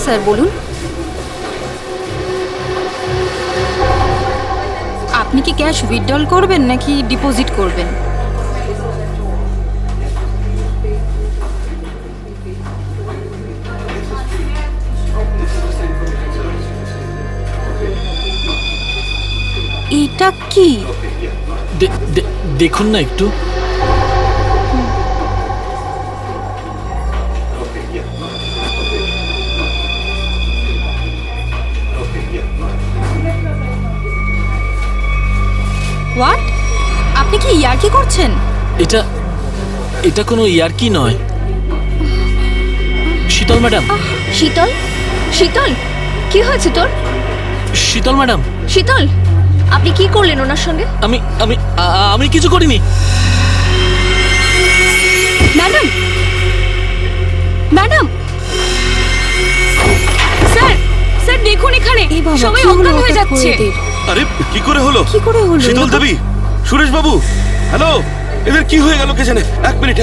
Sir বলুন। আপনি কি ক্যাশ উইথড্রল করবেন নাকি ডিপোজিট করবেন? এটা কি? দেখুন না একটু। হোয়াট? আপনি কি ইয়ার্কি করছেন? এটা এটা কোনো ইয়ার্কি নয়। শীতল ম্যাডাম। শীতল, শীতল, কি হয়েছে তোর? শীতল ম্যাডাম। শীতল, আপনি কি করলেন ওনার সঙ্গে? আমি আমি আমি কিছু করিনি। ম্যাডাম, ম্যাডাম, স্যার, স্যার দেখুন এখানে সবাই অজ্ঞান হয়ে যাচ্ছে। আরে কি করে হলো? কি করে হলো? শীতল দেবী, সুরেশ বাবু, হ্যালো, এদের কি হয়ে গেল কে জানে? এক মিনিট।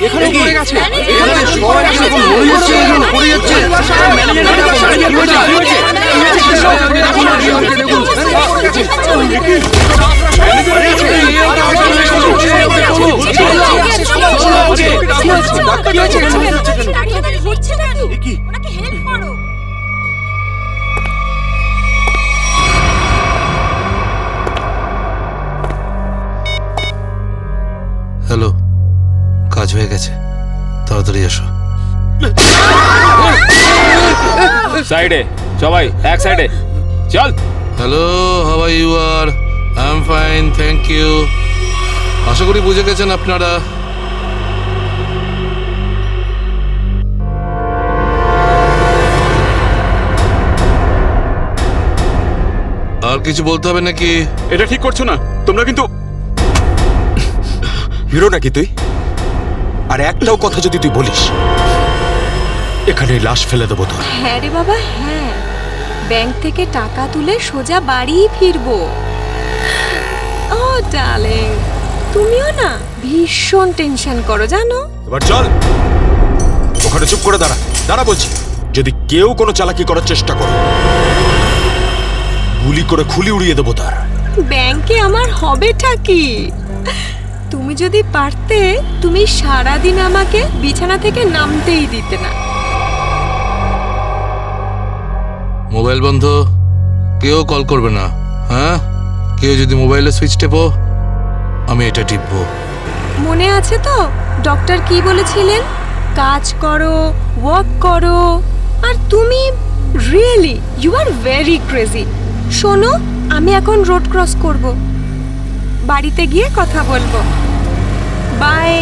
এখানে পড়ে গেছে। এখানে সবাই এখন পড়ে যাচ্ছে। হ্যালো, কাজ হয়ে গেছে, তাড়াতাড়ি এসো। সাইডে সবাই, এক সাইডে চল। Hello, how are you? R I am fine, thank you. আশা করি বুঝে গেছেন আপনারা। আর কিছু বলতে হবে নাকি? এটা ঠিক করছো না তোমরা কিন্তু। হিরো নাকি তুই? আর একটাও কথা যদি তুই বলিস, এখানে লাশ ফেলে দেবো তোর। হ্যাঁ রে বাবা, হ্যাঁ, ব্যাংক থেকে টাকা তুলে সোজা বাড়ি ফিরবো। ও ডার্লিং, তুমিও না ভীষণ টেনশন করো জানো। এবার চল, ওখানে চুপ করে দাঁড়া। দাঁড়া বলছি। যদি কেউ কোনো চালাকি করার চেষ্টা করে, গুলি করে খুলি উড়িয়ে দেবো তার। ব্যাংকে আমার হবেটা কি? তুমি যদি পারতে, তুমি সারাদিন আমাকে বিছানা থেকে নামতেই দিতে না। মোবাইল বন্ধ, কেউ কল করবে না। হ্যাঁ, কেউ যদি মোবাইলে সুইচ টেপো, আমি এটা টিপবো। মনে আছে তো ডক্টর কি বলেছিলেন? কাজ করো, ওয়ার্ক করো। আর তুমি really you are very crazy. শোনো, আমি এখন রোড ক্রস করব, বাড়িতে গিয়ে কথা বলবো। বাই।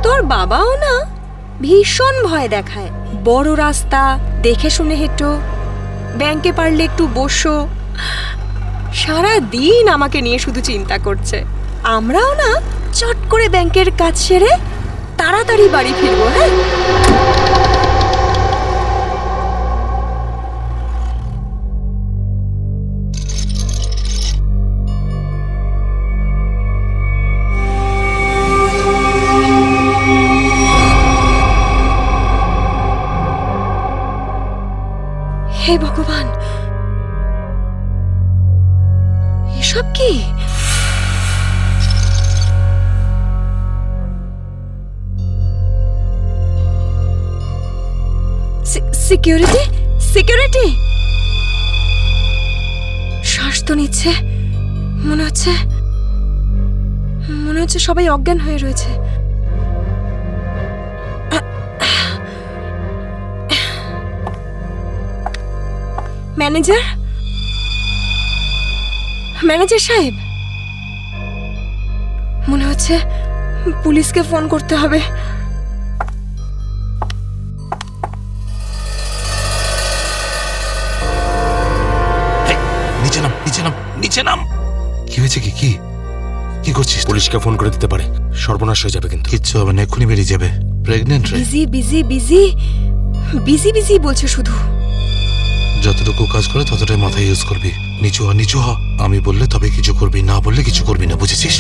তোর বাবাও না ভীষণ ভয় দেখায়। বড় রাস্তা দেখে শুনে হেঁটো, ব্যাংকে পারলে একটু বসো। সারা দিন আমাকে নিয়ে শুধু চিন্তা করছে। আমরাও না চট করে ব্যাংকের কাজ সেরে তাড়াতাড়ি বাড়ি ফিরবো। হ্যাঁ, হে ভগবান, এসব কি? Security, security. শ্বাস তো নিচ্ছে, মনে হচ্ছে সবাই অজ্ঞান হয়ে রয়েছে। ম্যানেজার, ম্যানেজার সাহেব, মনে হচ্ছে পুলিশকে ফোন করতে হবে। নিচে নাম, নিচে নাম। নিচে নাম। কি হয়েছে? কি কি কি করছিস? পুলিশকে ফোন করে দিতে পারে, সর্বনাশ হয়ে যাবে কিন্তু। কিচ্ছু হবে না, এক্ষুনি বেরিয়ে যাবে। প্রেগনেন্ট রে। Busy busy busy busy busy বলছে শুধু। যতটুকু কাজ করে ততটাই মাথায় ইউজ করবি। নিচু হ, নিচু হ। আমি বললে তবে কিছু করবি, না বললে কিছু করবি না, বুঝেছিস?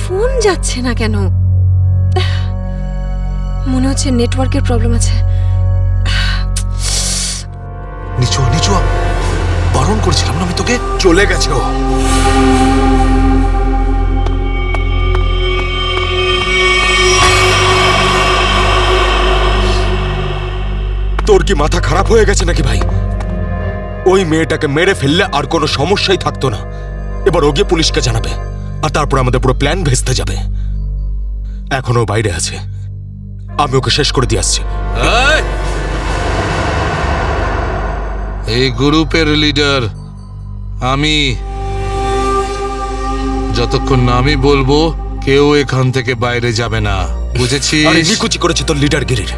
ফোন যাচ্ছে না কেন? মনে হচ্ছে নেটওয়ার্কের প্রবলেম আছে। নিচু হ, নিচু হ। বারণ করছিলাম না আমি তোকে? চলে গেছে ও। তোর কি মাথা খারাপ হয়ে গেছে নাকি ভাই? ওই মেয়েটাকে মেরে ফেললে আর কোনো সমস্যাই থাকতো না। এবার ও গিয়ে পুলিশকে জানাবে, আর তারপর আমাদের পুরো প্ল্যান ভেস্তে যাবে। এখনো বাইরে আছে, আমি ওকে শেষ করে দিয়ে আসছি। এই! এই গ্রুপের লিডার আমি। যতক্ষণ না আমি বলবো কেউ এখান থেকে বাইরে যাবে না, বুঝেছিস? আরে নিকুচি করেছে তোর লিডারগিরির।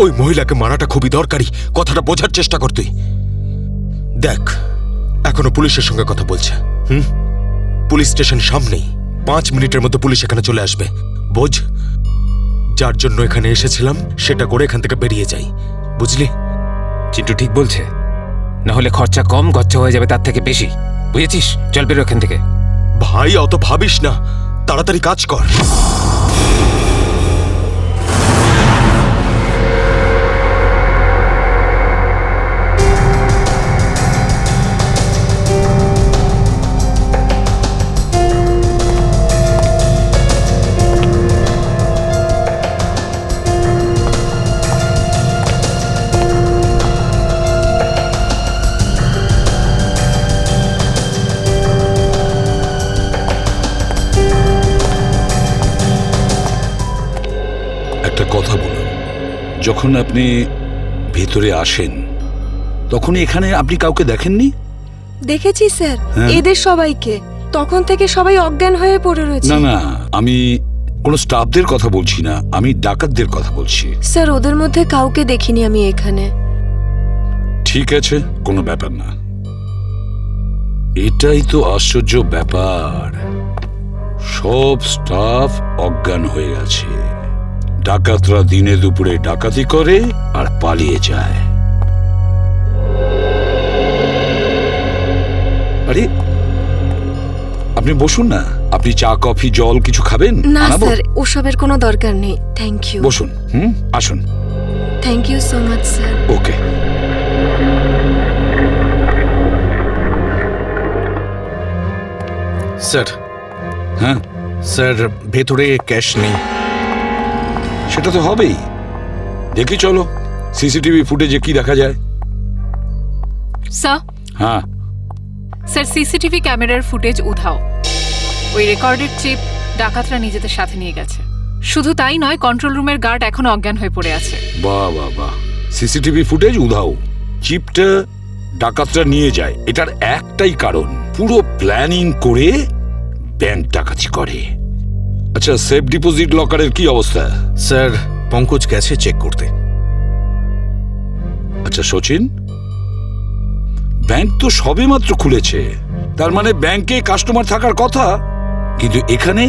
ওই মহিলাকে মারাটা খুবই দরকারি, কথাটা বোঝার চেষ্টা কর তুই। দেখ, এখনো পুলিশের সঙ্গে কথা বলছে। পুলিশ স্টেশন সামনেই, 5 মিনিটের মধ্যে পুলিশ এখানে চলে আসবে। বোঝ, যার জন্য এখানে এসেছিলাম সেটা করে এখান থেকে বেরিয়ে যাই, বুঝলি? চিন্টু ঠিক বলছে, না হলে খরচা কম, গচ্ছা হয়ে যাবে তার থেকে বেশি, বুঝেছিস? চল বেরো এখান থেকে। ভাই অত ভাবিস না, তাড়াতাড়ি কাজ কর। একটা কথা বলুন, যখন আপনি ভেতরে আসেন তখন এখানে আপনি কাউকে দেখেননি? দেখেছি স্যার, হ্যাঁ। এদের সবাইকে। তখন থেকে সবাই অজ্ঞান হয়ে পড়ে রয়েছে। না না, আমি কোনো স্টাফদের কথা বলছি না, আমি ডাকাতদের কথা বলছি। স্যার, ওদের মধ্যে কাউকে দেখিনি আমি এখানে। ঠিক আছে, কোনো ব্যাপার না। এটাই তো আশ্চর্য ব্যাপার, সব স্টাফ অজ্ঞান হয়ে আছে। ডাকাতরা দিনে দুপুরে ডাকাতি করে আর পালিয়ে যায়। আরে আপনি বসুন না, আপনি চা কফি জল কিছু খাবেন? না আনাবো? স্যার, ওসবের কোনো দরকার নেই। Thank you. বসুন, আসুন। Thank you so much sir. Okay. Sir, হ্যাঁ, স্যার ভেতরে ক্যাশ নেই। সেটা তো হবেই। দেখি চলো সিসিটিভি ফুটেজে কি দেখা যায়। স্যার, হ্যাঁ, স্যার সিসিটিভি ক্যামেরার ফুটেজ উধাও। ওই রেকর্ডেড চিপ ডাকাতরা নিজেদের সাথে নিয়ে গেছে। শুধু তাই নয়, কন্ট্রোল রুমের গার্ড এখনো অজ্ঞান হয়ে পড়ে আছে। বাহ বাহ বাহ, সিসিটিভি ফুটেজ উধাও, চিপটা ডাকাতরা নিয়ে যায়। এটার একটাই কারণ, পুরো প্ল্যানিং করে ব্যাংক ডাকাতি করে। আচ্ছা, সেফ ডিপোজিট লকারের কি অবস্থা? স্যার, পঙ্কজ গেছে চেক করতে। আচ্ছা সচিন, ব্যাংক তো সবেমাত্র খুলেছে, তার মানে ব্যাংকে কাস্টমার থাকার কথা, কিন্তু এখানে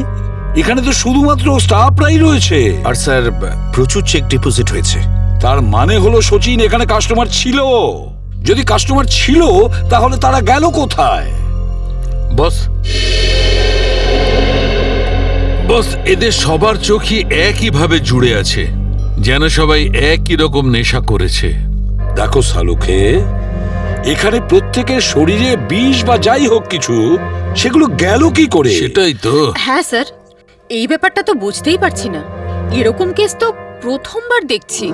এখানে তো শুধুমাত্র স্টাফরাই রয়েছে। আর স্যার, প্রচুর চেক ডিপোজিট হয়েছে। তার মানে হলো সচিন, এখানে কাস্টমার ছিল। যদি কাস্টমার ছিল তাহলে তারা গেল কোথায়? বস, বস, এদের সবার চোখই একইভাবে জুড়ে আছে, যেন সবাই একই রকম নেশা করেছে। দেখো সালুকে, এখানে প্রত্যেকের শরীরে বিষ বা যাই হোক কিছু, সেগুলো গেল কি করে? সেটাই তো। হ্যাঁ স্যার, এই ব্যাপারটা তো বুঝতেই পারছি না। এরকম কেস তো প্রথমবার দেখছি।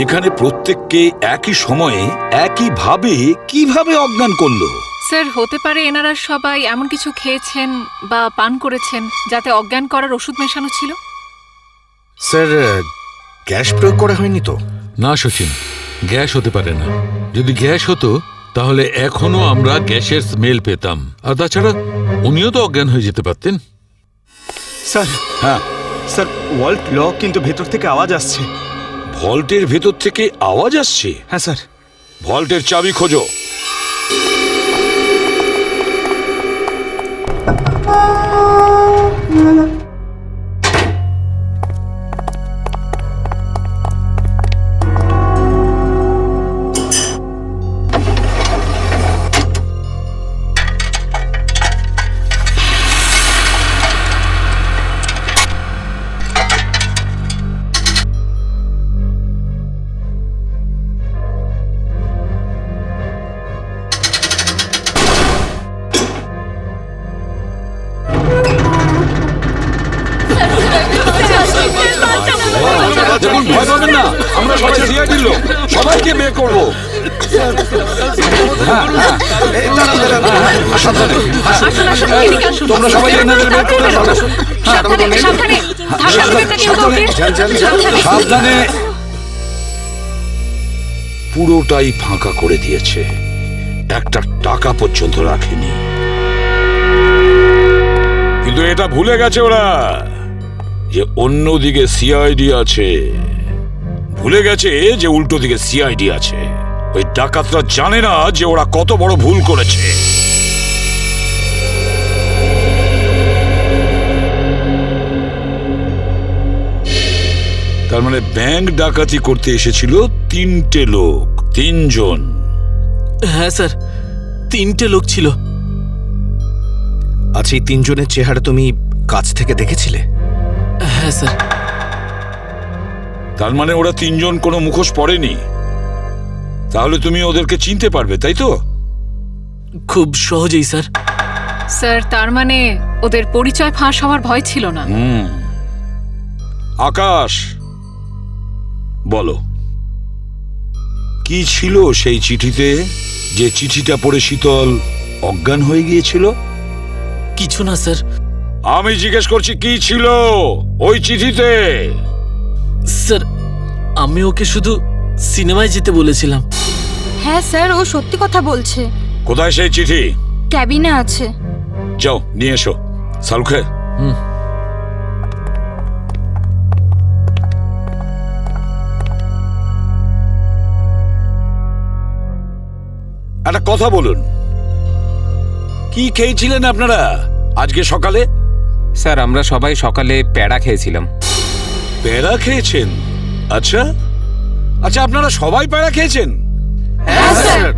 এখানে প্রত্যেককে একই সময়ে একইভাবে কিভাবে অজ্ঞান করলো? স্যার, হতে পারে এনারা সবাই এমন কিছু খেয়েছেন বা পান করেছেন যাতে অজ্ঞান করার ওষুধ মেশানো ছিল। স্যার, গ্যাস প্রয়োগ করা হয়নি তো? না সচিন, গ্যাস হতে পারে না। যদি গ্যাস হতো তাহলে এখনো আমরা গ্যাসের স্মেল পেতাম। আর তাছাড়া উনিও তো অজ্ঞান হয়ে যেতে পারতেন। স্যার, হ্যাঁ, স্যার ওয়াল্ট লক, কিন্তু ভেতর থেকে আওয়াজ আসছে। ভল্টের ভেতর থেকে আওয়াজ আসছে? হ্যাঁ স্যার। ভল্টের চাবি খোঁজো। দেখুন, ভয় পাবেন না, আমরা সবাই সিআইডির লোক, সবাইকে বের করবো। তোমরা সবাই এনাদের বের করে দাও। সাবধানে। পুরোটাই ফাঁকা করে দিয়েছে, একটা টাকা পর্যন্ত রাখেনি। কিন্তু এটা ভুলে গেছে ওরা যে অন্যদিকে সিআইডি আছে। ভুলে গেছে যে উল্টো দিকে সিআইডি আছে। ওই ডাকাতরা জানে না যে ওরা কত বড় ভুল করেছে। তার মানে ব্যাংক ডাকাতি করতে এসেছিল 3টে লোক, 3 জন। হ্যাঁ স্যার, 3টে লোক ছিল। আচ্ছা, এই 3 জনের চেহারা তুমি কাছ থেকে দেখেছিলে? হ্যাঁ স্যার। তার মানে ওরা 3 জন কোনো মুখোশ পরেনি। তাহলে তুমি ওদেরকে চিনতে পারবে, তাই তো? খুব সহজেই স্যার। স্যার, তার মানে ওদের পরিচয় ফাঁস হওয়ার ভয় ছিল না। আকাশ, বলো কি ছিল সেই চিঠিতে, যে চিঠিটা পড়ে শীতল অজ্ঞান হয়ে গিয়েছিল? কিছু না স্যার। আমি জিজ্ঞেস করছি কি ছিল ওই চিঠিতে? স্যার, আমি ওকে শুধু সিনেমায় যেতে বলেছিলাম। হ্যাঁ স্যার, ও সত্যি কথা বলছে। কোথায় সেই চিঠি? ক্যাবিনে আছে। যাও নিয়ে এসো। সালুখে, একটা কথা বলুন, কি খেয়েছিলেন আপনারা আজকে সকালে? স্যার, আমরা সবাই সকালে প্যাড়া খেয়েছিলাম। প্যাড়া খেয়েছেন? আচ্ছা আচ্ছা, আপনারা সবাই প্যাড়া খেয়েছেন? হ্যাঁ স্যার।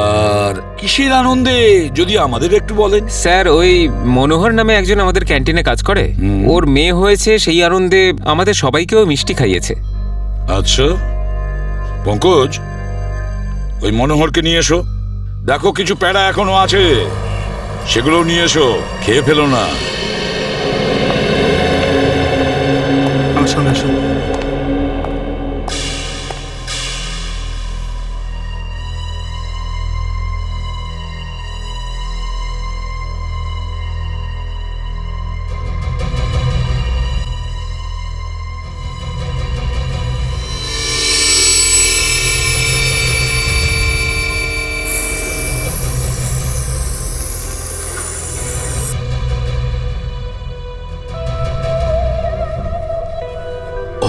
আর কিসের আনন্দে যদি আমাদের একটু বলেন? স্যার, ওই মনোহর নামে একজন আমাদের ক্যান্টিনে কাজ করে, ওর মেয়ে হয়েছে, সেই আনন্দে আমাদের সবাইকেও মিষ্টি খাইয়েছে। আচ্ছা পঙ্কজ, ওই মনোহরকে নিয়ে এসো। দেখো কিছু প্যাড়া এখনো আছে, সেগুলো নিয়ে এসো, খেয়ে ফেলো না। আসুন আসুন।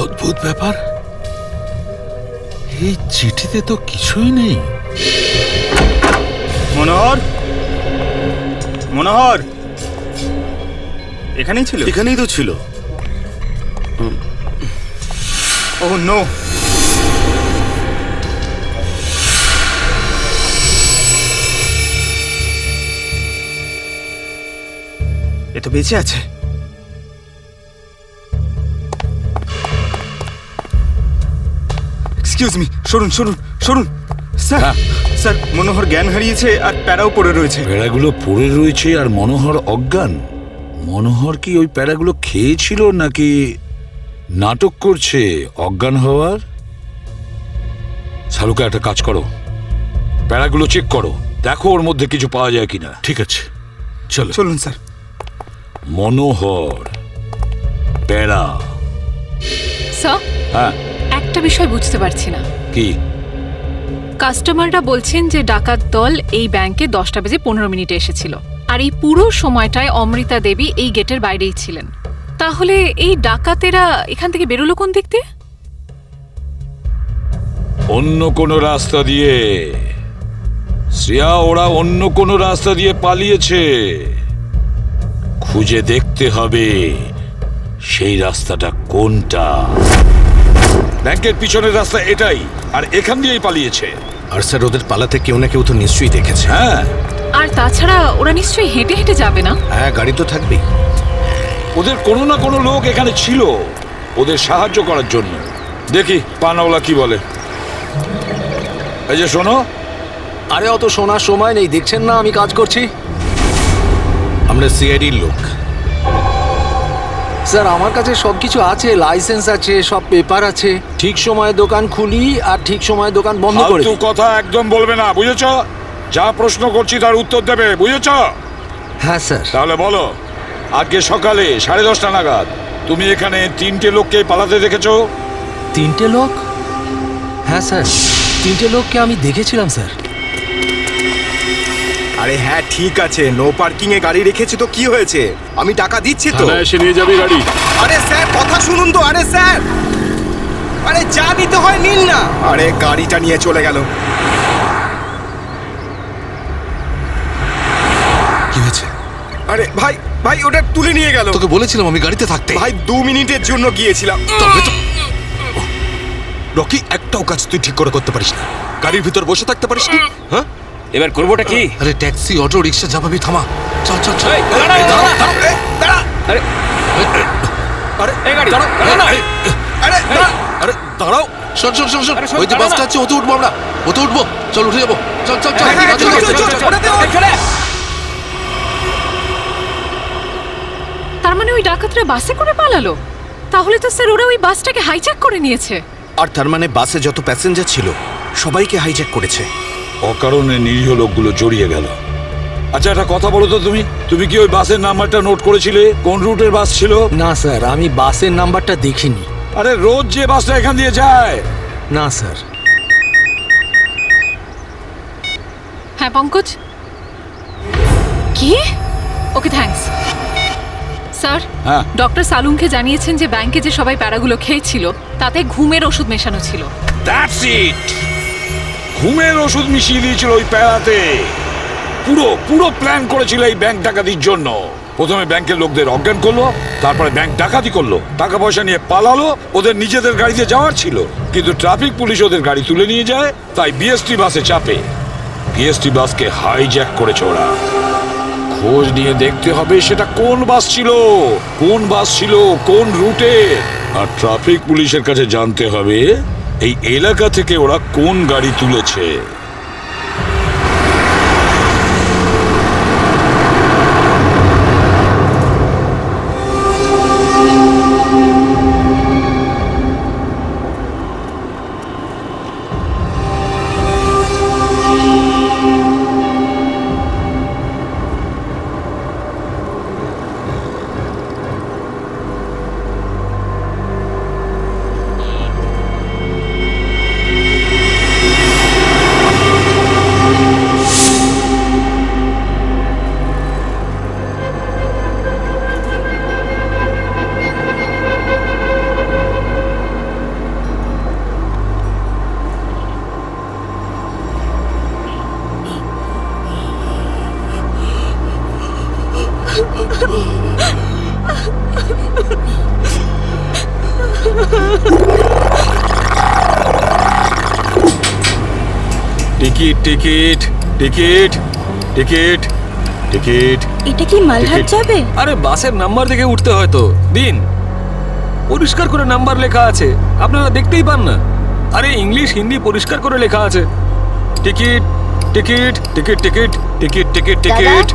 অদ্ভুত ব্যাপার, এই চিঠিতে তো কিছুই নেই। মনোহর, মনোহর এখানেই ছিল? এখানেই তো ছিল। Oh no. এ তো বেঁচে আছে। এক্সকিউজ মি, সরুন সরুন সরুন। স্যার স্যার, মনোহর জ্ঞান হারিয়েছে আর প্যারাও পড়ে রয়েছে। প্যাড়াগুলো পড়ে রয়েছে আর মনোহর অজ্ঞান। মনোহর কি ওই প্যাড়াগুলো খেয়েছিল নাকি নাটক করছে অজ্ঞান হওয়ার? শালুকা, একটা কাজ করো, প্যাড়াগুলো চেক করো, দেখো ওর মধ্যে কিছু পাওয়া যায় কিনা। ঠিক আছে, চলো। চলুন স্যার। মনোহর, প্যাড়া। স্যার, হ্যাঁ, একটা বিষয় বুঝতে পারছি না। কি? কাস্টমাররা বলছেন যে ডাকাত দল এই ব্যাংকে 10টা বেজে 15 মিনিটে এসেছিল, আর এই পুরো সময়টায় অমৃতা দেবী এই গেটের বাইরেই ছিলেন। তাহলে এই ডাকাতেরা এখান থেকে বেরোলো কোন দিক দিয়ে? অন্য কোনো রাস্তা দিয়ে, শ্রেয়া ওরা অন্য কোনো রাস্তা দিয়ে পালিয়েছে। খুঁজে দেখতে হবে সেই রাস্তাটা কোনটা। ব্যাংকের পিছনের রাস্তা এটাই, আর এখান দিয়েই পালিয়েছে। আর স্যার ওদের পালাতে কেউ না কেউ তো নিশ্চয়ই দেখেছে। হ্যাঁ, আর তাছাড়া ওরা নিশ্চয়ই হেঁটে হেঁটে যাবে না। হ্যাঁ, গাড়ি তো থাকবেই। ওদের কোনো না কোনো লোক এখানে ছিল ওদের সাহায্য করার জন্য। দেখি পানাওয়ালা কি বলে। এই যে শোনো, আরে অত শোনার সময় নেই, দেখছেন না আমি কাজ করছি। আমরা সিআইডির লোক স্যার। আমার কাছে সবকিছু আছে, লাইসেন্স আছে, সব পেপার আছে। ঠিক সময়ে দোকান খুলি আর ঠিক সময়ে দোকান বন্ধ করে ফালতু দিই। কথা একদম বলবে না, বুঝেছো? যা প্রশ্ন করছি তার উত্তর দেবে, বুঝেছো? হ্যাঁ স্যার। তাহলে বলো, আজকে সকালে 10:30 নাগাদ তুমি এখানে 3টে লোককে পালাতে দেখেছো? 3টে লোক? হ্যাঁ স্যার, 3টে লোককে আমি দেখেছিলাম স্যার। আরে হ্যাঁ ঠিক আছে, নো পার্কিং এ গাড়ি রেখেছি তো কি হয়েছে? আমি টাকা দিচ্ছি তো। এসে নিয়ে যাবি গাড়ি। আরে স্যার কথা শুনুন তো। আরে স্যার, আরে যা নিতে হয় নিন না। আরে গাড়িটা নিয়ে চলে গেল। কি হয়েছে? আরে ভাই ভাই ওটা তুলে নিয়ে গেল। তোকে বলেছিলাম আমি গাড়িতে থাকতে। ভাই 2 মিনিটের জন্য গিয়েছিলাম। তবে তো রকি, একটাও কাজ তুই ঠিক করে করতে পারিস না। গাড়ির ভিতর বসে থাকতে পারিস না? হ্যাঁ, এবার করবোটা কি? আরে ট্যাক্সি, অটো, রিক্সা যা পাবি থামা। চল চল চল। আরে আরে এই গাড়ি দাঁড়াও, দাঁড়াও না। আরে আরে দাঁড়াও। শোন শোন শোন শোন, আরে শোন, ওই যে দাঁড়া বাসটা না। আছে ওতে উঠবো আমরা। ওতে উঠবো, চল উঠে যাবো। চল চল চল হ্যাঁ, চল, চল, চল, চল, চল। তার মানে ওই ডাকাতরা বাসে করে পালালো? তাহলে তো স্যার ওরা ওই বাসটাকে হাইজ্যাক করে নিয়েছে। আর তার মানে বাসে যত প্যাসেঞ্জার ছিল সবাইকে হাইজ্যাক করেছে। অকারণে নিরীহ লোকগুলো জড়িয়ে গেল। আচ্ছা একটা কথা বলো তো, তুমি কি ওই বাসের নাম্বারটা নোট করেছিলে? কোন রুটের বাস ছিল? না স্যার, আমি বাসের নাম্বারটা দেখিনি। আরে রোজ যে বাসটা এখান দিয়ে যায়। না স্যার। হ্যাঁ পঙ্কজ, কি? Okay thanks sir. হ্যাঁ। ডক্টর সালুনকে জানিয়েছেন যে ব্যাংকে যে সবাই প্যারাগুলো খেয়েছিল তাতে ঘুমের ওষুধ মেশানো ছিল। That's it. ঘুমের ওষুধ মিশিয়ে দিয়েছিল ওই প্যারাতে। পুরো পুরো প্ল্যান করেছিল এই ব্যাংক ডাকাতির জন্য। প্রথমে ব্যাংকের লোকদের অজ্ঞান করলো, তারপরে ব্যাংক ডাকাতি করলো, টাকা পয়সা নিয়ে পালালো। ওদের নিজেদের গাড়িতে যাওয়ার ছিল, কিন্তু ট্রাফিক পুলিশ ওদের গাড়ি তুলে নিয়ে যায়, তাই বিএসটি বাসে চাপে। বিএসটি বাসকে হাইজ্যাক করেছে ওরা। খোঁজ নিয়ে দেখতে হবে সেটা কোন বাস ছিল, কোন বাস ছিল কোন রুটে। আর ট্রাফিক পুলিশের কাছে জানতে হবে এই এলাকা থেকে ওরা কোন গাড়ি তুলেছে। Ticket ticket ticket ticket ticket. এটা কি মালহাট যাবে? আরে বাসের নাম্বার দেখে উঠতে হয় তো। দিন, পরিষ্কার করে নাম্বার লেখা আছে, আপনারা দেখতেই পান না? আরে ইংলিশ হিন্দি পরিষ্কার করে লেখা আছে। Ticket ticket ticket ticket ticket ticket ticket.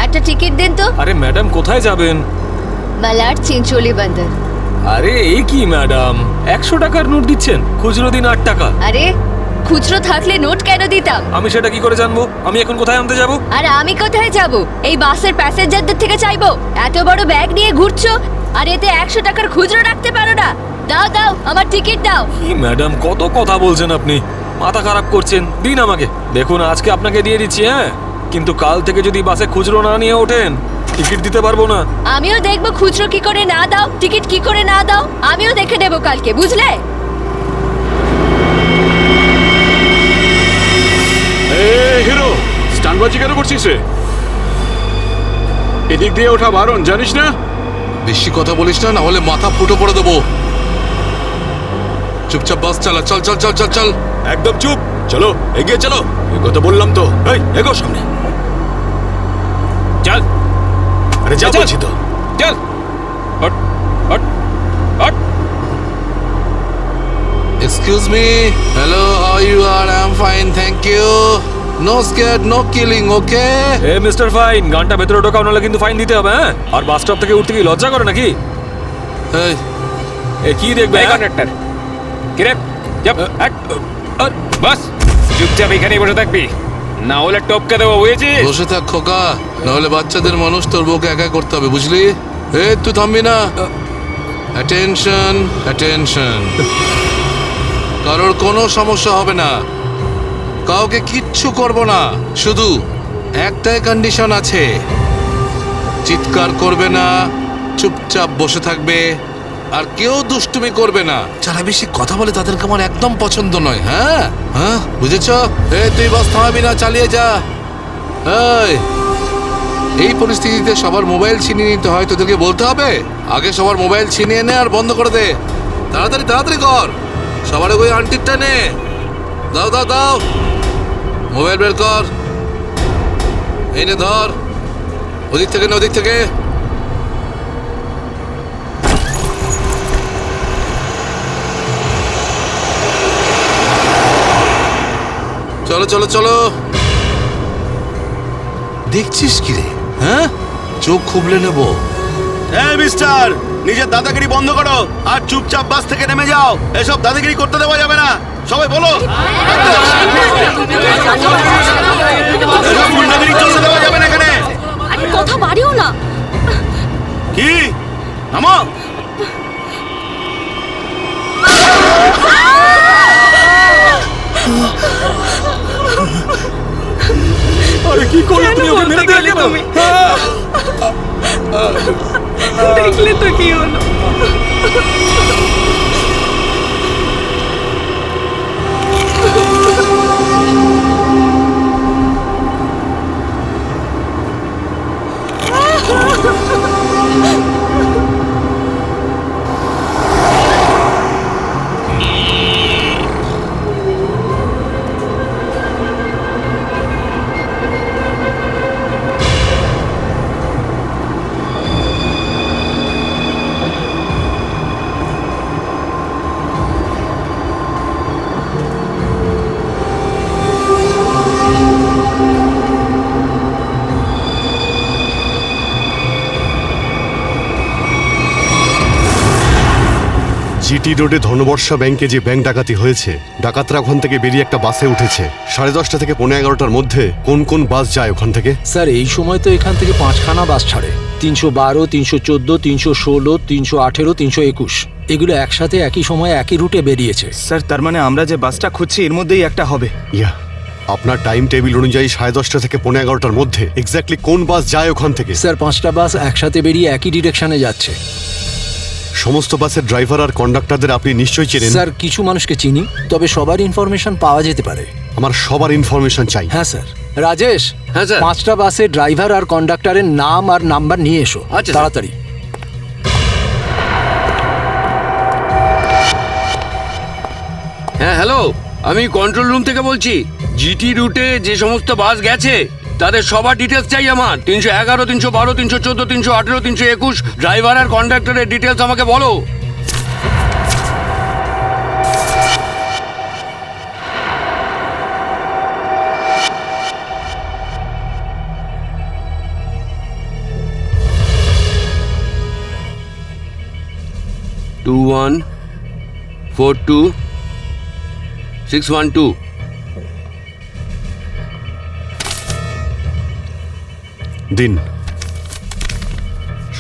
একটা টিকিট দিন তো। আরে ম্যাডাম কোথায় যাবেন? মালাড চিনচোলি বন্দর। আরে এই কি ম্যাডাম, 100 টাকার নোট দিচ্ছেন, খুচরো দিন 8 টাকা। আরে খুচরো থাকলে নোট কেন দিতাম? আমি সেটা কি করে জানবো? আমি এখন কোথায় আনতে যাব? আর আমি কোথায় যাব? এই বাসের প্যাসেঞ্জারদের থেকে চাইবো? এত বড় ব্যাগ নিয়ে ঘুরছো আর এতে 100 টাকার খুচরো রাখতে পারো না? দাও দাও, আমার টিকিট দাও। কি ম্যাডাম, কত কথা বলছেন আপনি, মাথা খারাপ করছেন। দিন আমাকে। দেখুন আজকে আপনাকে দিয়ে দিচ্ছি, হ্যাঁ, কিন্তু কাল থেকে যদি বাসে খুচরো না নিয়ে ওঠেন টিকিট দিতে পারবো না। আমিও দেখবো খুচরো কি করে না দাও, টিকিট কি করে না দাও, আমিও দেখে নেবো কালকে, বুঝলে? Hey, গানবাজি কেন করছিস রে? এদিক দিয়ে ওঠা বারণ, জানিস না? বেশি কথা বলিস না, না হলে মাথা ফুটো করে দেবো। চুপচাপ বাস চালা, চল চল চল চল চল। একদম চুপ, চলো এগিয়ে চলো। এই কথা বললাম তো, এই এগো সামনে। চল আরে যা বলছি তো। চল hot hot hot. Excuse me, hello, how you R? I am fine, thank you. No scared, no killing, okay? এ মিস্টার ফাইন, গানটা ভেতরে ঢোকাও, নাহলে কিন্তু ফাইন দিতে হবে। হ্যাঁ, আর বাস স্টপ থেকে উঠতে কি লজ্জা করে নাকি? এই এ কি দেখবে? কন্ডাক্টর কিরে চাপ হট। বাস চুপচাপ এখানেই বসে থাকবি, না হলে টপকে দেবো, বুঝেছিস? বসে থাক খোকা, নাহলে বাচ্চাদের মানুষ তোর বউকে একা করতে হবে, বুঝলি? এই তুই থামবি না। Attention attention. কারোর কোনো সমস্যা হবে না, কাউকে কিচ্ছু করব না। শুধু একটাই কন্ডিশন আছে, চিৎকার করবে না, চুপচাপ বসে থাকবে, আর কেউ দুষ্টুমি করবে না। যারা বেশি কথা বলে তাদেরকে আমার একদম পছন্দ নয়। হ্যাঁ হ্যাঁ, বুঝেছ? তুই বাস থামাবি না, চালিয়ে যা। এই পরিস্থিতিতে সবার মোবাইল ছিনিয়ে নিতে হয়, তোদেরকে বলতে হবে? আগে সবার মোবাইল ছিনিয়ে নে আর বন্ধ করে দে। তাড়াতাড়ি তাড়াতাড়ি কর, সবার ওই আন্টিরটা নে। দাও দাও দাও, মোবাইল বের কর। এই নে ধর, ওদিক থেকে না ওদিক থেকে। চলো চলো চলো। দেখছিস কি রে? হ্যাঁ, চোখ খুবলে নেব। এই মিস্টার, নিজের দাদাগিরি বন্ধ করো আর চুপচাপ বাস থেকে নেমে যাও। এসব দাদাগিরি করতে দেওয়া যাবে না, সবাই বলো। এসব গুন্ডাগিরি চলতে দেওয়া যাবে না এখানে। আরে কথা বাড়িও না। কি নামো। আরে কি করলে তুমি? ওকে মেরে দিলে কেন? দেখলে তো কি হলো। জিটি রোডে ধনবর্ষা ব্যাংকে যে ব্যাংক ডাকাতি হয়েছে, ডাকাতরা ওখান থেকে বেরিয়ে একটা বাসে উঠেছে। 10:30 থেকে 11:15টার মধ্যে কোন কোন বাস যায় ওখান থেকে? স্যার এই সময় তো এখান থেকে 5খানা বাস ছাড়ে। 312, 314, 316, 318, 321, এগুলো একসাথে একই সময় একই রুটে বেরিয়েছে। স্যার তার মানে আমরা যে বাসটা খুঁজছি এর মধ্যেই একটা হবে। ইয়া, আপনার টাইম টেবিল অনুযায়ী 10:30 থেকে 11:15টার মধ্যে এক্স্যাক্টলি কোন বাস যায় ওখান থেকে? স্যার 5টা বাস একসাথে বেরিয়ে একই ডিরেকশনে যাচ্ছে। সমস্ত বাসের ড্রাইভার আর কন্ডাক্টরদের আপনি নিশ্চয়ই চেনেন? স্যার কিছু মানুষকে চিনি, তবে সবার ইনফরমেশন পাওয়া যেতে পারে। আমার সবার ইনফরমেশন চাই। হ্যাঁ স্যার। রাজেশ, হ্যাঁ স্যার। 5টা বাসের ড্রাইভার আর কন্ডাক্টরের নাম আর নাম্বার নিয়ে এসো। আচ্ছা, স্যার। তাড়াতাড়ি। হ্যাঁ হ্যালো, আমি কন্ট্রোল রুম থেকে বলছি। জিটি রুটে যে সমস্ত বাস গেছে তাদের সবার ডিটেলস চাই আমার। 311, 312, 314, 318, 321 ড্রাইভার আর কন্ডাক্টরের ডিটেলস আমাকে বলো। টু 1 4 2 6 1 2। দিন,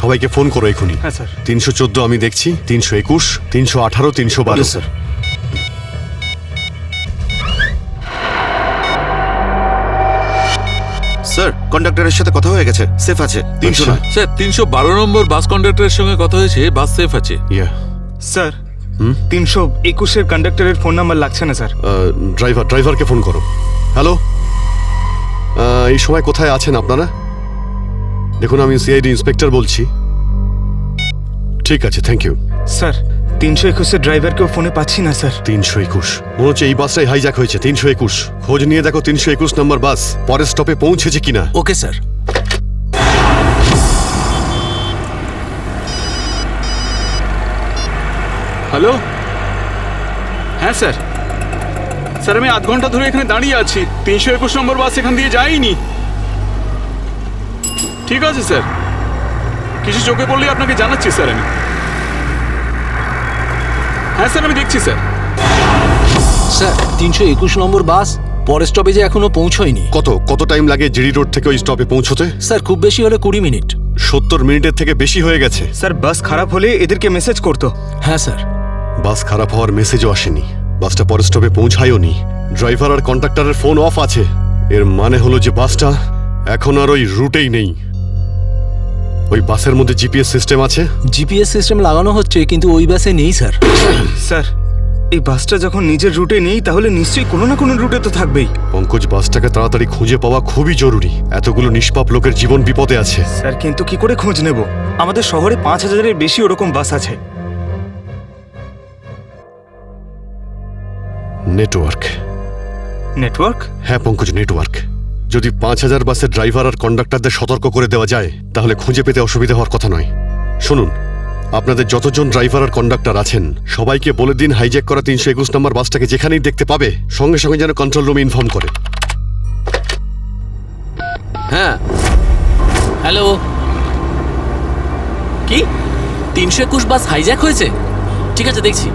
সবাইকে ফোন করো এখনই। হ্যাঁ স্যার। 314 আমি দেখছি, 321, 318, 312। স্যার। স্যার, কন্ডাক্টরের সাথে কথা হয়ে গেছে, সেফ আছে। 309। স্যার 312 নম্বর বাস কন্ডাক্টরের সঙ্গে কথা হয়েছে, বাস সেফ আছে। ইয়া, স্যার 321-এর কন্ডাক্টরের ফোন নাম্বার লাগছে না স্যার। ড্রাইভারকে ফোন করো। হ্যালো, এই সময় কোথায় আছেন আপনারা? দেখুন, আমি সিআইডি ইন্সপেক্টর বলছি। ঠিক আছে, থ্যাংক ইউ। স্যার 321 ড্রাইভারকেও ফোনে পাচ্ছি না স্যার। 321 মনে হচ্ছে এই বাসটাই হাইজ্যাক হয়েছে। 321 খোঁজ নিয়ে দেখো 321 নম্বর বাস পরের স্টপে পৌঁছেছে কিনা। Okay sir. হ্যালো, হ্যাঁ স্যার। স্যার আমি আধ ঘন্টা ধরে এখানে দাঁড়িয়ে আছি, 321 নম্বর বাস এখান দিয়ে যায়নি। ঠিক আছে স্যার, কিছু চোখে পড়লেই আপনাকে জানাচ্ছি স্যার আমি। হ্যাঁ স্যার, আমি দেখছি স্যার। স্যার 321 নম্বর বাস পরের স্টপেজে এখনো পৌঁছয়নি। কত টাইম লাগে জিডি রোড থেকে ওই স্টপে পৌঁছতে? স্যার খুব বেশি হলে 20 মিনিট। 70 মিনিটের থেকে বেশি হয়ে গেছে। স্যার বাস খারাপ হলে এদেরকে মেসেজ করতো। হ্যাঁ স্যার। বাস খারাপ হওয়ার মেসেজও আসেনি, বাসটা পরের স্টপে পৌঁছায়ও নি। ড্রাইভার আর কন্ডাক্টরের ফোন অফ আছে। এর মানে হলো যে বাসটা এখন আর ওই রুটেই নেই। ওই বাসের মধ্যে জিপিএস সিস্টেম আছে? জিপিএস সিস্টেম লাগানো হচ্ছে, কিন্তু ওই বাসে নেই স্যার। স্যার এই বাসটা যখন নিজের রুটে নেই তাহলে নিশ্চয়ই কোনো না কোনো রুটে তো থাকবেই। পঙ্কজ, বাসটাকে তাড়াতাড়ি খুঁজে পাওয়া খুবই জরুরি। এতগুলো নিষ্পাপ লোকের জীবন বিপদে আছে। স্যার কিন্তু কি করে খোঁজ নেব? আমাদের শহরে 5000-এর বেশি ওরকম বাস আছে। নেটওয়ার্ক। নেটওয়ার্ক? হ্যাঁ পঙ্কজ, নেটওয়ার্ক। যদি 5000 বাসের ড্রাইভার আর কন্ডাক্টরদের সতর্ক করে দেওয়া যায় তাহলে খুঁজে পেতে অসুবিধা হওয়ার কথা নয়। শুনুন, আপনাদের যতজন ড্রাইভার আর কন্ডাক্টর আছেন সবাইকে বলে দিন হাইজ্যাক করা 321 নম্বর বাসটাকে যেখানেই দেখতে পাবে সঙ্গে সঙ্গে যেন কন্ট্রোল রুমে ইনফর্ম করে। হ্যাঁ হ্যালো, কি 321 বাস হাইজ্যাক হয়েছে? ঠিক আছে, দেখছি।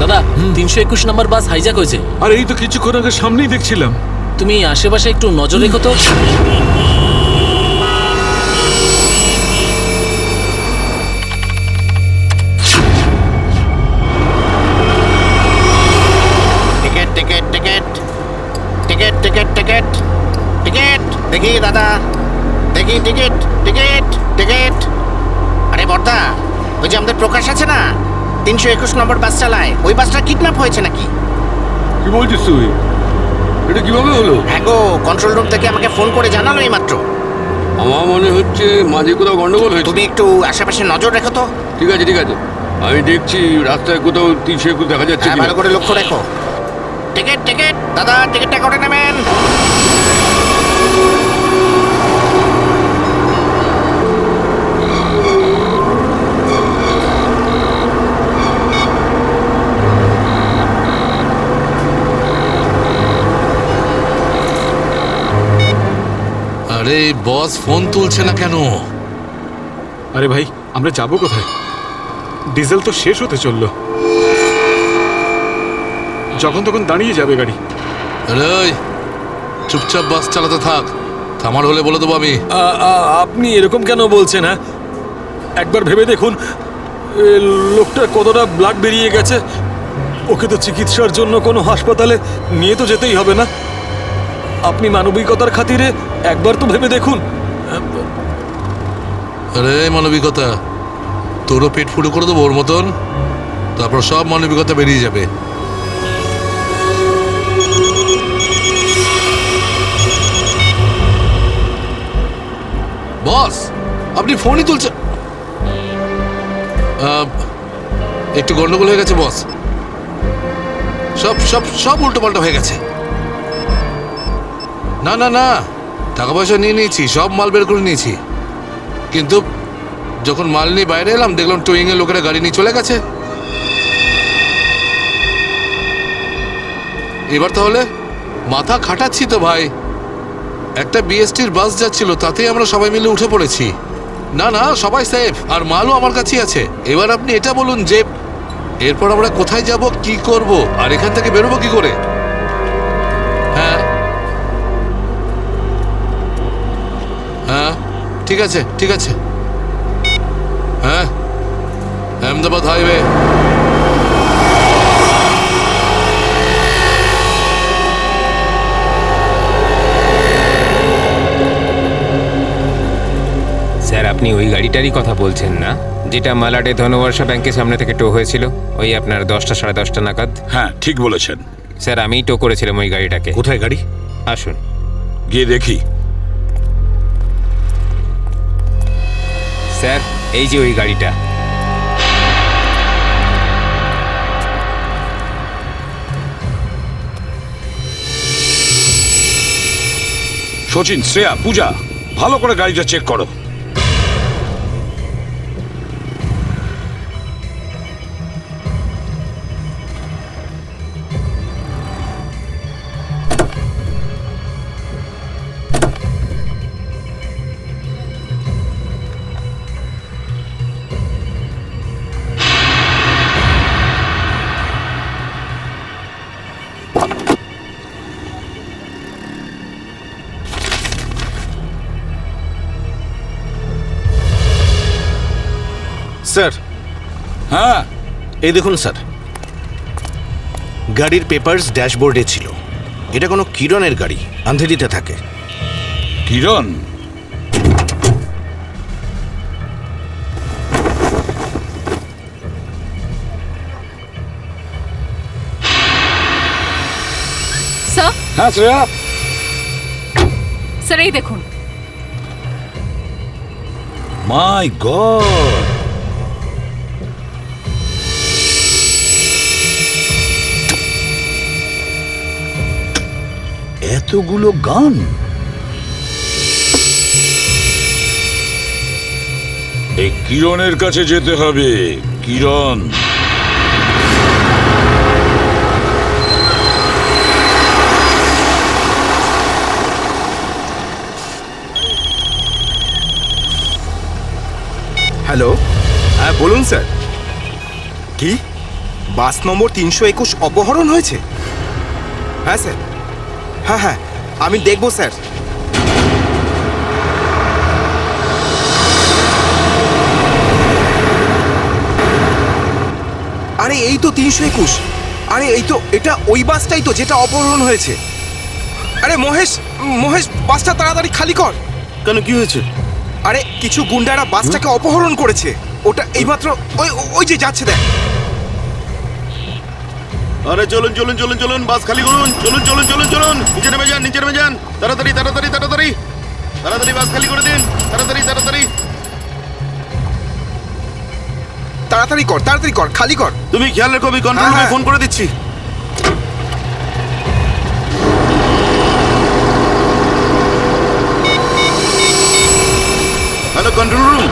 দাদা 321 নম্বর বাস হাইজ্যাক হয়েছে। আর এই তো কিছুক্ষণ আগে সামনেই দেখছিলাম। তুমি আশেপাশে একটু নজর রেখো তো। Ticket ticket ticket ticket ticket ticket ticket দেখি দাদা, দেখি টিকিট টিকিট টিকিট। আরে বর্দা, ওই যে আমাদের প্রকাশ আছে না, 321 নম্বর বাস চালায়, ওই বাসটা কিডন্যাপ হয়েছে নাকি? কি বলছিস তুই? এটা কিভাবে হলো? হ্যাঁ গো, কন্ট্রোল রুম থেকে আমাকে ফোন করে জানালো এই মাত্র। আমার মনে হচ্ছে মাঝে কোথাও গন্ডগোল হয়েছে। তুমি একটু আশেপাশে নজর রেখো তো। ঠিক আছে ঠিক আছে, আমি দেখছি রাস্তায় কোথাও 321 দেখা যাচ্ছে হ্যাঁ, ভালো করে লক্ষ্য রেখো। টিকিট টিকিট দাদা, টিকিটটা করে নেবেন। আরে বস ফোন তুলছে না কেন? আরে ভাই, আমরা যাবো কোথায়? ডিজেল তো শেষ হতে চললো, যখন তখন দাঁড়িয়ে যাবে গাড়ি। আরে চুপচাপ বাস চালাতে থাক, থামার হলে বলে দেবো আমি। আপনি এরকম কেন বলছেন? হ্যাঁ, একবার ভেবে দেখুন লোকটার কতটা ব্লাড বেরিয়ে গেছে। ওকে তো চিকিৎসার জন্য কোনো হাসপাতালে নিয়ে তো যেতেই হবে না? আপনি মানবিকতার খাতিরে একবার তো ভেবে দেখুন। আরে মানবিকতা, তোরও পেট ফুটো করে দেবো ওর মতন, তারপর সব মানবিকতা বেরিয়ে যাবে। বস আপনি ফোনই তুলছেন? একটু গন্ডগোল হয়ে গেছে বস, সব সব সব উল্টো পাল্টা হয়ে গেছে। না না না, টাকা পয়সা নিয়ে নিয়েছি, সব মাল বের করে নিয়েছি, কিন্তু যখন মাল নিয়ে বাইরে এলাম দেখলাম টোয়িং এর লোকেরা গাড়ি নিয়ে চলে গেছে। এবার তাহলে মাথা খাটাচ্ছি তো ভাই। একটা বিএসটির বাস যাচ্ছিল, তাতেই আমরা সবাই মিলে উঠে পড়েছি। না না, সবাই সেফ, আর মালও আমার কাছেই আছে। এবার আপনি এটা বলুন যে এরপর আমরা কোথায় যাব, কি করব, আর এখান থেকে বেরোবো কি করে? হ্যাঁ হ্যাঁ, ঠিক আছে ঠিক আছে। হ্যাঁ, আহমেদাবাদ হাইওয়ে। স্যার আপনি ওই গাড়িটারই কথা বলছেন না, যেটা মালাডে ধনবর্ষা ব্যাংকের সামনে থেকে টো হয়েছিল? ওই আপনার 10টা সাড়ে 10টা নাগাদ। হ্যাঁ ঠিক বলেছেন। স্যার আমিই টো করেছিলাম ওই গাড়িটাকে। কোথায় গাড়ি? আসুন গিয়ে দেখি। স্যার, এই যে ওই গাড়িটা। সচিন, শ্রেয়া, পূজা, ভালো করে গাড়িটা চেক করো। স্যার। হ্যাঁ, এই দেখুন স্যার, গাড়ির পেপারস ড্যাশবোর্ডে ছিল। এটা কোনো কিরণের গাড়ি, আন্ধেরিতে থাকে। কিরণ? স্যার, হ্যাঁ শ্রেয়া। স্যার এই দেখুন। মাই গড, এতগুলো গান! এই কিরণের কাছে যেতে হবে। কিরণ, হ্যালো, হ্যাঁ বলুন স্যার। কি বাস নম্বর 321 অপহরণ হয়েছে? হ্যাঁ স্যার, হ্যাঁ হ্যাঁ আমি দেখব স্যার। আরে এই তো 321। আরে এই তো, এটা ওই বাসটাই তো যেটা অপহরণ হয়েছে। আরে মহেশ, মহেশ বাসটা তাড়াতাড়ি খালি কর। কেন, কি হয়েছে? আরে কিছু গুন্ডারা বাসটাকে অপহরণ করেছে। ওটা এইমাত্র ওই ওই যে যাচ্ছে, দেখ। আরে চলুন চলুন চলুন চলুন, বাস খালি করুন। চলুন চলুন চলুন চলুন, নিচে নেমে যান, নিচে নেমে যান। তাড়াতাড়ি তাড়াতাড়ি তাড়াতাড়ি তাড়াতাড়ি বাস খালি করে দিন। তাড়াতাড়ি তাড়াতাড়ি তাড়াতাড়ি কর, তাড়াতাড়ি কর, খালি কর। তুমি খেয়াল রেখো, আমি কন্ট্রোল রুমে ফোন করে দিচ্ছি। Hello control room.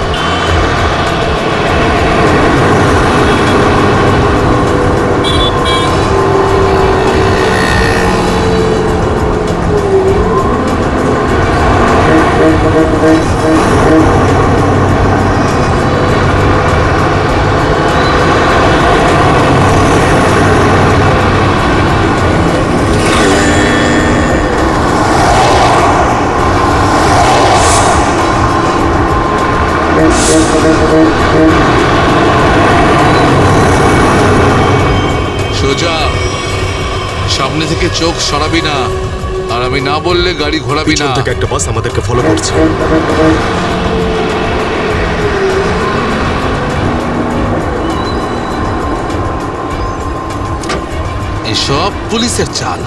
সোজা সামনে থেকে চোখ সরাবি না, আর আমি না বললে গাড়ি ঘোরাবি না। থেকে একটা বাস আমাদেরকে ফলো করছে। এসব পুলিশের চাল।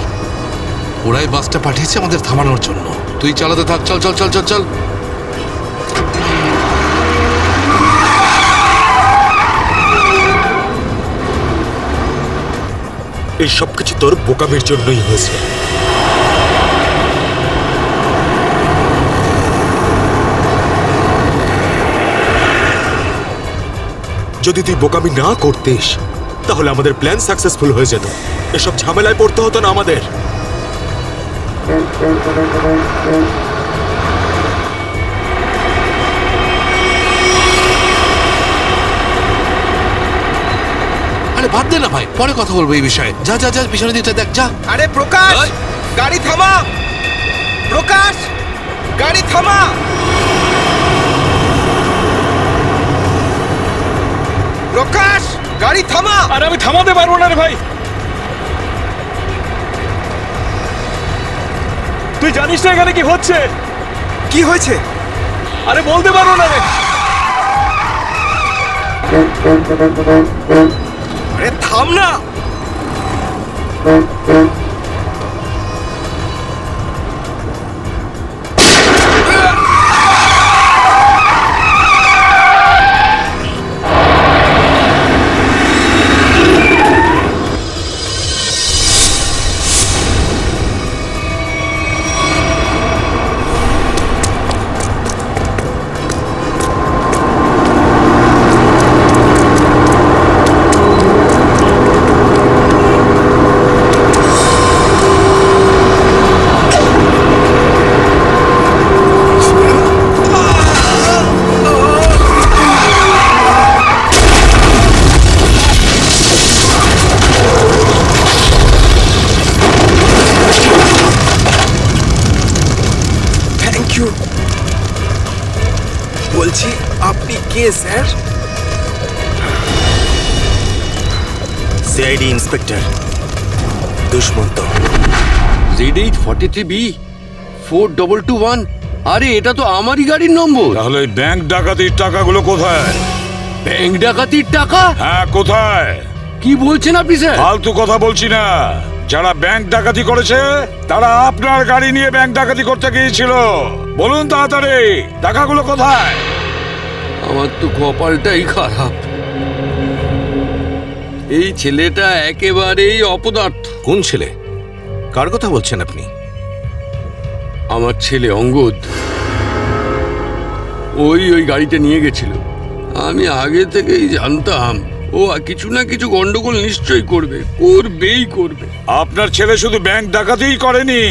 ওরাই বাসটা পাঠিয়েছে আমাদের থামানোর জন্য। তুই চালাতে থাক, চল চল চল চল চল। এই সবকিছু তোর বোকামির জন্যই হয়েছে। যদি তুই বোকামি না করতিস তাহলে আমাদের প্ল্যান সাকসেসফুল হয়ে যেত। এসব ঝামেলায় পড়তে হতো না আমাদের। আরে বাদ দে না ভাই, পরে কথা বলবো এই বিষয়ে। যা যা যা, পিছনে দিকটা দেখ, যা। আরে প্রকাশ, গাড়ি থামা। প্রকাশ, গাড়ি থামা। প্রকাশ, গাড়ি থামা। আরে আমি থামাতে পারবো না রে ভাই। তুই জানিস না এখানে কি হচ্ছে? কি হয়েছে? আরে বলতে পারবো না রে। আরে থাম না। কে sir? CID inspector Dushmant. Z843B 4221। আরে এটা তো আমারই গাড়ির নম্বর। তাহলে ব্যাংক ডাকাতির টাকাগুলো কোথায়? ব্যাংক ডাকাতির টাকা? হ্যাঁ, কোথায়? কি বলছেন আপনি স্যার? ফালতু কথা বলছি না। যারা ব্যাংক ডাকাতি করেছে তারা আপনার গাড়ি নিয়ে ব্যাংক ডাকাতি করতে গিয়েছিল। বলুন তাড়াতাড়ি, টাকাগুলো কোথায়? আমার তো কপালটাই খারাপ। এই ছেলেটা একেবারেই অপদার্থ। কোন ছেলে? কার কথা বলছেন আপনি? আমার ছেলে অঙ্গদ। ওই গাড়িটা নিয়ে গেছিল। আমি আগে থেকেই জানতাম ও কিছু না কিছু গন্ডগোল নিশ্চয়ই করবে। আপনার ছেলে শুধু ব্যাংক ডাকাতিই করেনি,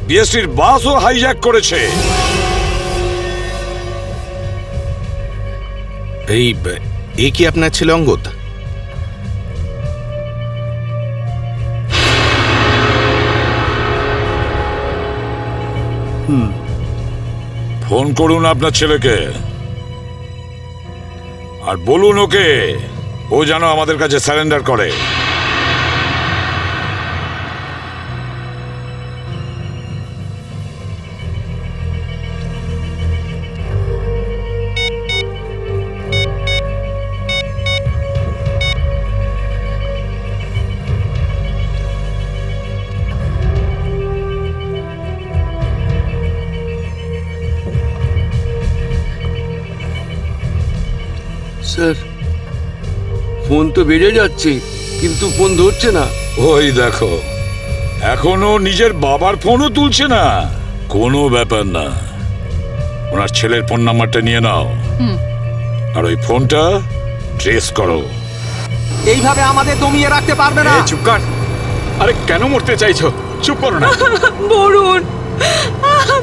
বিএসটির বাসও হাইজ্যাক করেছে। এই কি আপনার ছেলে অঙ্গদ? ফোন করুন আপনার ছেলেকে আর বলুন ওকে ও যেন আমাদের কাছে সারেন্ডার করে। স্যার, ফোন তো বেজে যাচ্ছে কিন্তু ফোন ধরছে না। ওই দেখো, এখনো নিজের বাবার ফোনও তুলছে না। কোনো ব্যাপার না, ওনার ছেলের ফোন নাম্বারটা নিয়ে নাও আর ওই ফোনটা ট্রেস করো। এইভাবে আমাদের দমিয়ে রাখতে পারবে না। চুপ কর। আরে কেন মরতে চাইছো? চুপ করো না। বরুণ,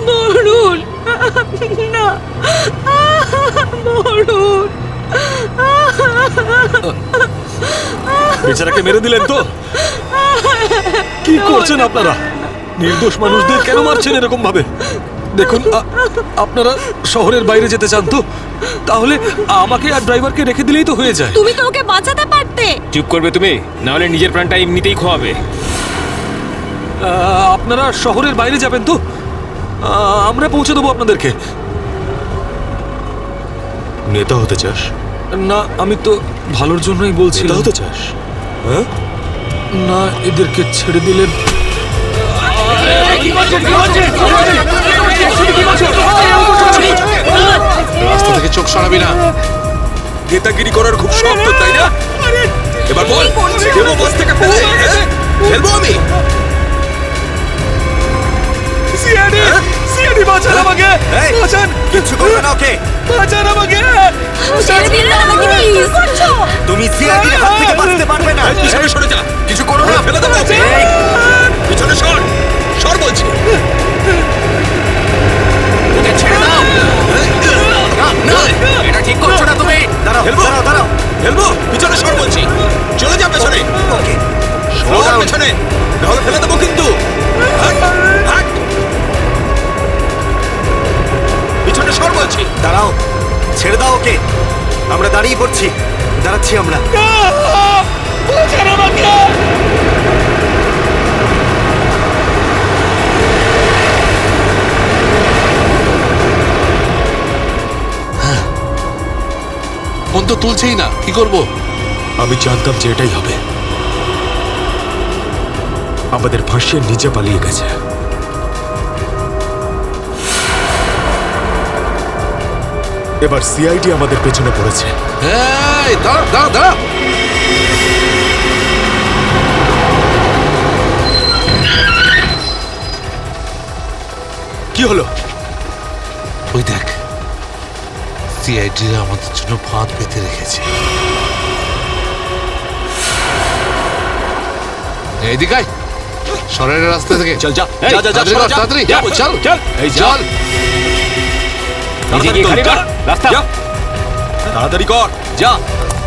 বরুণ, না, বরুণ। বেচারাকে মেরে দিলেন তো? কি করছেন আপনারা? নির্দোষ মানুষদের কেন মারছেন এরকম ভাবে? দেখুন, আপনারা শহরের বাইরে যেতে চান তো তাহলে আমাকে আর ড্রাইভারকে রেখে দিলেই তো হয়ে যায়। তুমি তো ওকে বাঁচাতে পারতে। চুপ করবে তুমি, না হলে নিজের প্রাণটা এমনিতেই খোয়াবে। আপনারা শহরের বাইরে যাবেন তো? আমরা পৌঁছে দেবো আপনাদেরকে। নেতা হতে চাস? না, আমি তো ভালোর জন্যই বলছি। নেতা হতে চাস? হ্যাঁ, না, এদেরকে ছেড়ে দিলেন। রাস্তা থেকে চোখ সরাবি না। নেতাগিরি করার খুব শখ তো, তাই না? এবার বল, দেবো বাস থেকে ফেলে? ফেলবো আমি? সিআইডি বাঁচান আমাকে, বাঁচান। কিছু করবে না ওকে। বাঁচান আমাকে। ছেড়ে দিন না আমাকে, প্লিজ। তুমি সিআইডির হাত থেকে বাঁচতে পারবে না। পিছনে সরে যা, কিছু করো না, ফেলে দেবো। পিছনে সর, সর বলছি। ওকে ছেড়ে দাও। না, এটা ঠিক করছো না তুমি। দাঁড়াও, দাঁড়াও। ফেলবো, পিছনে সর বলছি। চলে যা পেছনে। ওকে, সর পেছনে, নাহলে ফেলে দেবো কিন্তু। হাট, হাট। পিছনে সর বলছি। দাঁড়াও, ছেড়ে দাও ওকে। আমরা দাঁড়িয়ে পড়ছি, দাঁড়াচ্ছি আমরা। ফোন তো তুলছেই না, কি করব? আমি জানতাম যে এটাই হবে। আমাদের ফাঁসিয়ে নিচে পালিয়ে গেছে। এবার সিআইডি আমাদের পেছনে পড়েছে। এই দাঁড়া দাঁড়া দাঁড়া। কি হলো? ওই দেখ, সিআইডিরা আমাদের জন্য ফাঁদ পেতে রেখেছে। এইদিকে আয়, শহরের রাস্তা থেকে। চল যা, যা যা, তাড়াতাড়ি চল চল। এই চল, তাড়াতাড়ি কর, যা।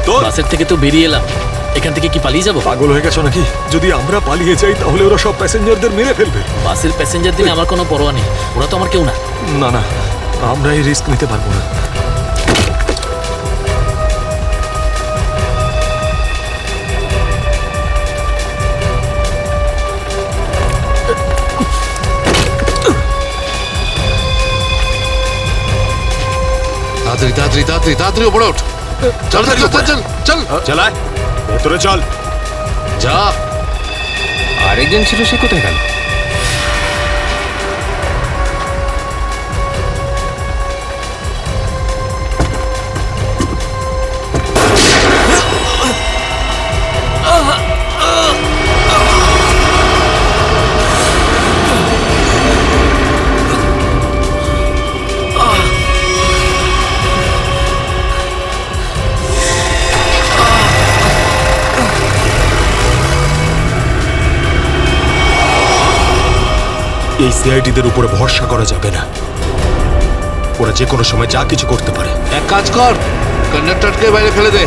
তোর বাসের থেকে তো বেরিয়ে এলাম, এখান থেকে কি পালিয়ে যাবো? পাগল হয়ে গেছো নাকি? যদি আমরা পালিয়ে যাই তাহলে ওরা সব প্যাসেঞ্জারদের মেরে ফেলবে। বাসের প্যাসেঞ্জার দিনে আমার কোনো পরোয়া নেই, ওরা তো আমার কেউ না। না না, আমরা এই রিস্ক নিতে পারবো না। তাড়াতাড়ি তাড়াতাড়ি তাড়াতাড়ি ওপরে ওঠ চল চল চল চল চল চালায় ভেতরে চল যা আরেকজন ছিল, সে কোথায় গেল? এই সিআইডিদের উপরে ভরসা করা যাবে না, ওরা যে কোনো সময় যা কিছু করতে পারে। এক কাজ কর, কন্ডাক্টরকে বাইরে ফেলে দে।